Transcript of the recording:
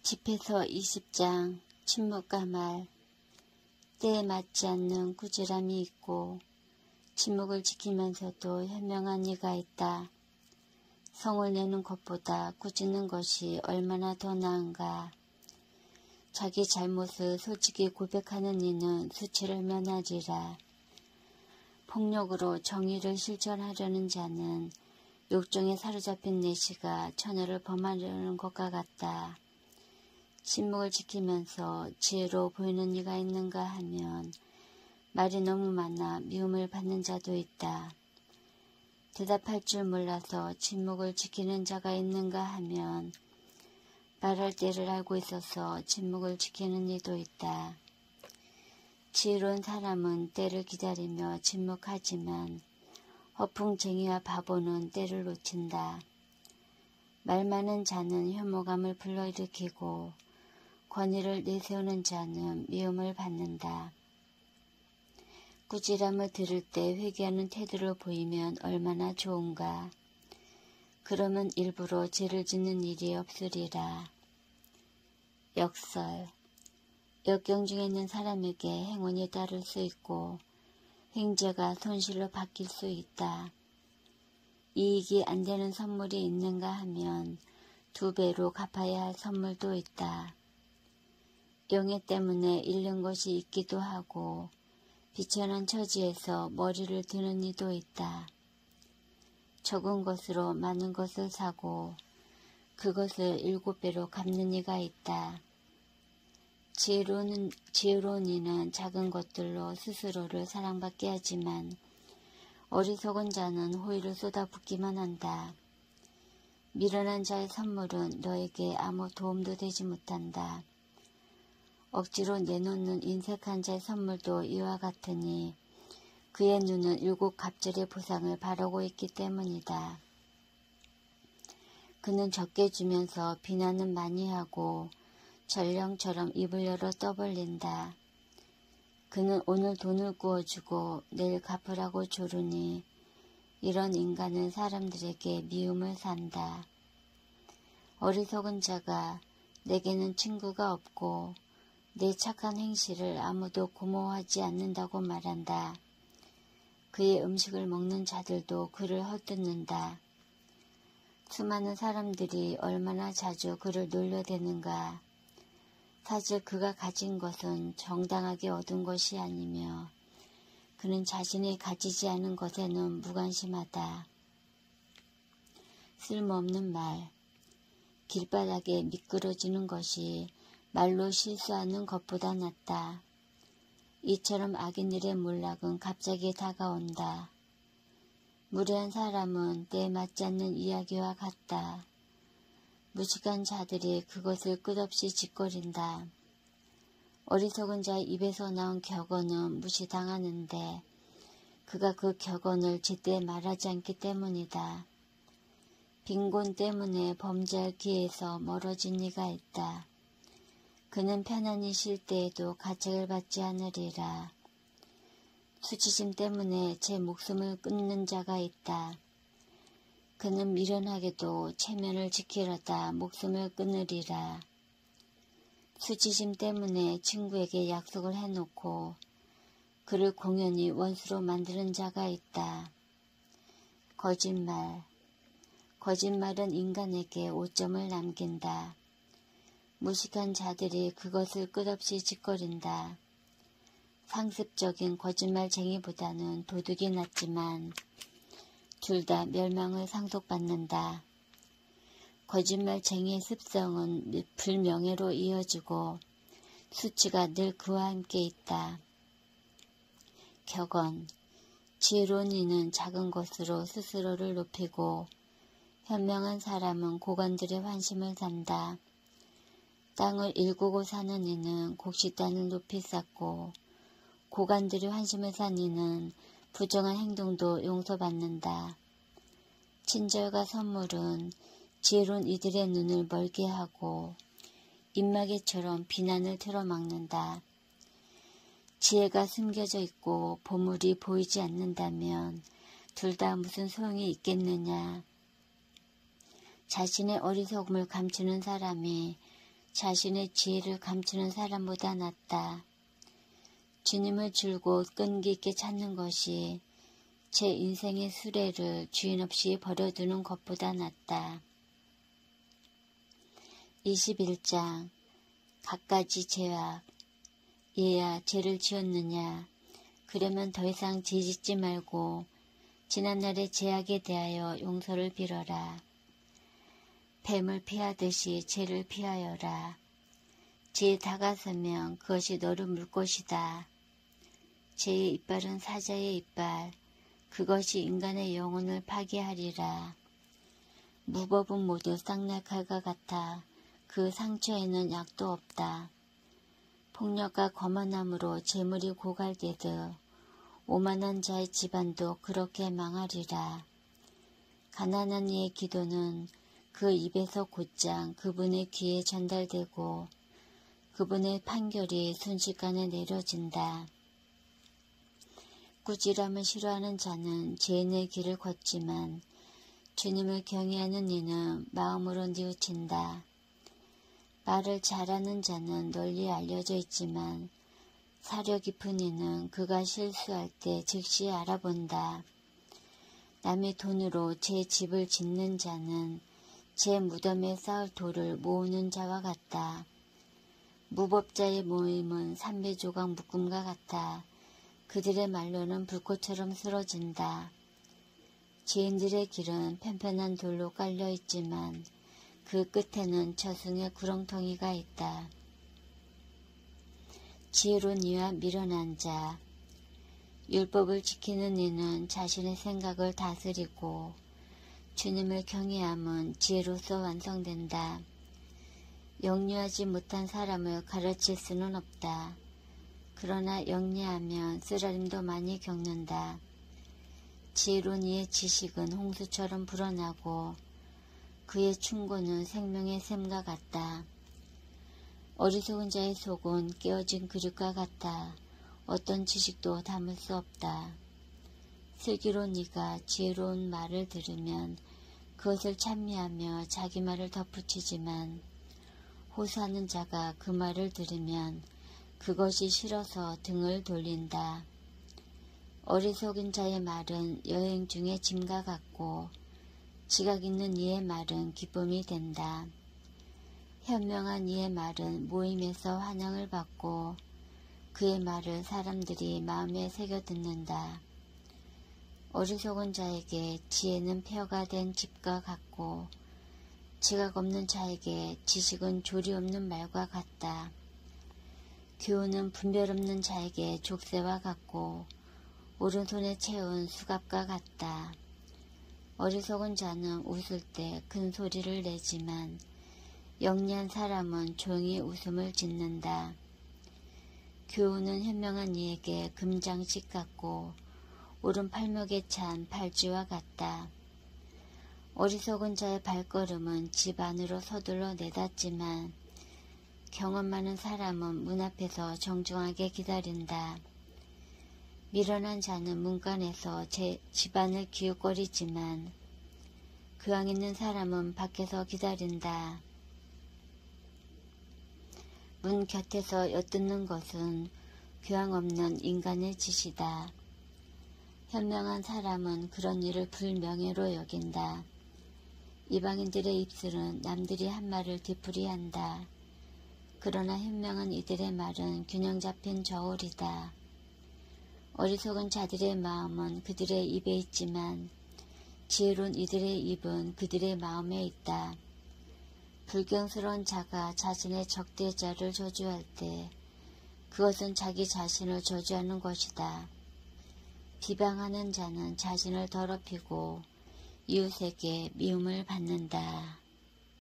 집에서 20장 침묵과 말. 때에 맞지 않는 꾸지람이 있고 침묵을 지키면서도 현명한 이가 있다. 성을 내는 것보다 꾸짖는 것이 얼마나 더 나은가. 자기 잘못을 솔직히 고백하는 이는 수치를 면하리라. 폭력으로 정의를 실천하려는 자는 욕정에 사로잡힌 내시가 천하를 범하려는 것과 같다. 침묵을 지키면서 지혜로 보이는 이가 있는가 하면 말이 너무 많아 미움을 받는 자도 있다. 대답할 줄 몰라서 침묵을 지키는 자가 있는가 하면 말할 때를 알고 있어서 침묵을 지키는 이도 있다. 지혜로운 사람은 때를 기다리며 침묵하지만 허풍쟁이와 바보는 때를 놓친다. 말 많은 자는 혐오감을 불러일으키고 권위를 내세우는 자는 미움을 받는다. 꾸지람을 들을 때 회개하는 태도를 보이면 얼마나 좋은가. 그러면 일부러 죄를 짓는 일이 없으리라. 역설. 역경 중에 있는 사람에게 행운이 따를 수 있고 횡재가 손실로 바뀔 수 있다. 이익이 안 되는 선물이 있는가 하면 2배로 갚아야 할 선물도 있다. 영예 때문에 잃는 것이 있기도 하고 비천한 처지에서 머리를 드는 이도 있다. 적은 것으로 많은 것을 사고 그것을 7배로 갚는 이가 있다. 지혜로운 이는 작은 것들로 스스로를 사랑받게 하지만 어리석은 자는 호의를 쏟아붓기만 한다. 미련한 자의 선물은 너에게 아무 도움도 되지 못한다. 억지로 내놓는 인색한 자의 선물도 이와 같으니 그의 눈은 7 갑절의 보상을 바라고 있기 때문이다. 그는 적게 주면서 비난은 많이 하고 전령처럼 입을 열어 떠벌린다. 그는 오늘 돈을 구워주고 내일 갚으라고 조르니 이런 인간은 사람들에게 미움을 산다. 어리석은 자가 내게는 친구가 없고 내 착한 행실을 아무도 고마워하지 않는다고 말한다. 그의 음식을 먹는 자들도 그를 헛듣는다. 수많은 사람들이 얼마나 자주 그를 놀려대는가. 사실 그가 가진 것은 정당하게 얻은 것이 아니며 그는 자신이 가지지 않은 것에는 무관심하다. 쓸모없는 말. 길바닥에 미끄러지는 것이 말로 실수하는 것보다 낫다. 이처럼 악인들의 몰락은 갑자기 다가온다. 무례한 사람은 때에 맞지 않는 이야기와 같다. 무식한 자들이 그것을 끝없이 짓거린다. 어리석은 자의 입에서 나온 격언은 무시당하는데 그가 그 격언을 제때 말하지 않기 때문이다. 빈곤 때문에 범죄할 기회에서 멀어진 이가 있다. 그는 편안히 쉴 때에도 가책을 받지 않으리라. 수치심 때문에 제 목숨을 끊는 자가 있다. 그는 미련하게도 체면을 지키려다 목숨을 끊으리라. 수치심 때문에 친구에게 약속을 해놓고 그를 공연히 원수로 만드는 자가 있다. 거짓말. 거짓말은 인간에게 오점을 남긴다. 무식한 자들이 그것을 끝없이 짓거린다. 상습적인 거짓말쟁이보다는 도둑이 낫지만 둘 다 멸망을 상속받는다. 거짓말쟁이의 습성은 불명예로 이어지고 수치가 늘 그와 함께 있다. 격언. 지혜로운 이는 작은 것으로 스스로를 높이고 현명한 사람은 고관들의 환심을 산다. 땅을 일구고 사는 이는 곡식단을 높이 쌓고 고관들의 환심을 산 이는 부정한 행동도 용서받는다. 친절과 선물은 지혜로운 이들의 눈을 멀게 하고 입마개처럼 비난을 틀어막는다. 지혜가 숨겨져 있고 보물이 보이지 않는다면 둘 다 무슨 소용이 있겠느냐. 자신의 어리석음을 감추는 사람이 자신의 지혜를 감추는 사람보다 낫다. 주님을 줄곧 끈기 있게 찾는 것이 제 인생의 수레를 주인 없이 버려두는 것보다 낫다. 21장 갖가지 죄악. 얘야, 죄를 지었느냐? 그러면 더 이상 죄 짓지 말고 지난날의 죄악에 대하여 용서를 빌어라. 뱀을 피하듯이 죄를 피하여라. 죄에 다가서면 그것이 너를 물 것이다. 죄의 이빨은 사자의 이빨, 그것이 인간의 영혼을 파괴하리라. 무법은 모두 쌍날칼과 같아 그 상처에는 약도 없다. 폭력과 거만함으로 재물이 고갈되듯 오만한 자의 집안도 그렇게 망하리라. 가난한 이의 기도는 그 입에서 곧장 그분의 귀에 전달되고 그분의 판결이 순식간에 내려진다. 꾸지람을 싫어하는 자는 죄인의 길을 걷지만 주님을 경외하는 이는 마음으로 뉘우친다. 말을 잘하는 자는 널리 알려져 있지만 사려 깊은 이는 그가 실수할 때 즉시 알아본다. 남의 돈으로 제 집을 짓는 자는 제 무덤에 쌓을 돌을 모으는 자와 같다. 무법자의 모임은 삼배조각 묶음과 같아 그들의 말로는 불꽃처럼 쓰러진다. 죄인들의 길은 편편한 돌로 깔려 있지만 그 끝에는 저승의 구렁텅이가 있다. 지혜로운 이와 미련한 자. 율법을 지키는 이는 자신의 생각을 다스리고 주님을 경외함은 지혜로서 완성된다. 영리하지 못한 사람을 가르칠 수는 없다. 그러나 영리하면 쓰라림도 많이 겪는다. 지혜로운 이의 지식은 홍수처럼 불어나고 그의 충고는 생명의 샘과 같다. 어리석은 자의 속은 깨어진 그릇과 같아 어떤 지식도 담을 수 없다. 슬기로운 이가 지혜로운 말을 들으면 그것을 찬미하며 자기 말을 덧붙이지만 호소하는 자가 그 말을 들으면 그것이 싫어서 등을 돌린다. 어리석은 자의 말은 여행 중에 짐과 같고 지각 있는 이의 말은 기쁨이 된다. 현명한 이의 말은 모임에서 환영을 받고 그의 말을 사람들이 마음에 새겨 듣는다. 어리석은 자에게 지혜는 폐허가 된 집과 같고 지각 없는 자에게 지식은 조리 없는 말과 같다. 교훈은 분별 없는 자에게 족쇄와 같고 오른손에 채운 수갑과 같다. 어리석은 자는 웃을 때 큰 소리를 내지만 영리한 사람은 조용히 웃음을 짓는다. 교훈은 현명한 이에게 금장식 같고 오른 팔목에 찬 팔찌와 같다. 어리석은 자의 발걸음은 집 안으로 서둘러 내닫지만 경험 많은 사람은 문 앞에서 정중하게 기다린다. 미련한 자는 문간에서 제 집안을 기웃거리지만 교양 있는 사람은 밖에서 기다린다. 문 곁에서 엿듣는 것은 교양 없는 인간의 짓이다. 현명한 사람은 그런 일을 불명예로 여긴다. 이방인들의 입술은 남들이 한 말을 뒤풀이한다. 그러나 현명한 이들의 말은 균형 잡힌 저울이다. 어리석은 자들의 마음은 그들의 입에 있지만 지혜로운 이들의 입은 그들의 마음에 있다. 불경스러운 자가 자신의 적대자를 저주할 때 그것은 자기 자신을 저주하는 것이다. 비방하는 자는 자신을 더럽히고 이웃에게 미움을 받는다.